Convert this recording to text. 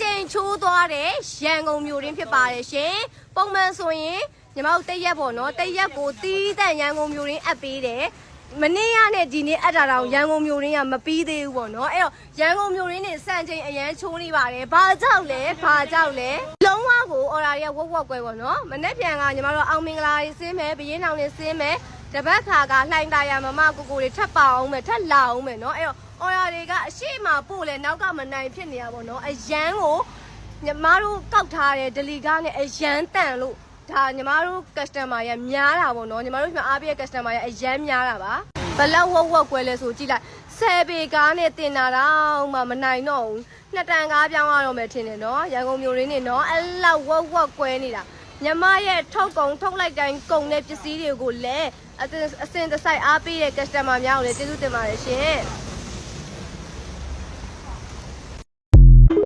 ချိန်ချိုးသွားတဲ့ရန်ကုန်မြို့ရင်းဖြစ်ပါတယ်ရှင်ပုံမှန်ဆိုရင်ညီမတို့တရက်ပေါ့နော်တရက်ကိုတီးတန့်ရန်ကုန်မြို့ရင်းအပ်ပေးတယ်မနေ့ကနဲ့ဒီနေ့အပ်တာတော့ရန်ကုန်မြို့ရင်းကမပြီးသေးဘူးပေါ့နော်အဲ့တော့ရန်ကုန်မြို့ရင်းနေစံချိန်အရန်ချိုးနေပါတယ်ဘာကြောက်လဲလုံးဝကိုအော်ရာတွေကဝက်ကွဲပေါ့နော်မနေ့ပြန်ကညီမတို့အောင်မင်္ဂလာရေးစင်းမယ်ဘရင်အောင်လေးစင်းမယ်တပတ်ခါကလှိုင်တာရမမကိုကိုတွေထပ်ပါအောင်မယ်ထပ်လာအောင်မယ်နော်အဲ့တော့အော်ရာတွေကအရှိမပို့လဲနောက်ကမနိုင်ဖြစ်နေရပေါ့နော်အရန်ကိုညီမတို့ကောက်ထားတဲ့ဒလီကားနဲ့အရန်တန်လို့ဒါညီမတို့ customer ရများတာပေါ့နော်ညီမတို့ဒီမှာအားပေးတဲ့ customer ရအရန်များတာပါဘလောက်ဝက်ကွဲလဲဆိုကြည့်လိုက်10ပေကားနဲ့တင်တာတော့မှမနိုင်တော့ဘူးနှစ်တန်ကားပြောင်းရတော့မယ်ထင်တယ်နော်ရန်ကုန်မြို့ရင်းနေနော်အဲ့လောက်ဝက်ကွဲနေတာညီမရဲ့ထုတ်လိုက်တိုင်းကုန်တဲ့ပစ္စည်းတွေကိုလည်းအစင်တစိုက်အားပေးတဲ့ customer များကိုလည်းကျေးဇူးတင်ပါတယ်ရှင်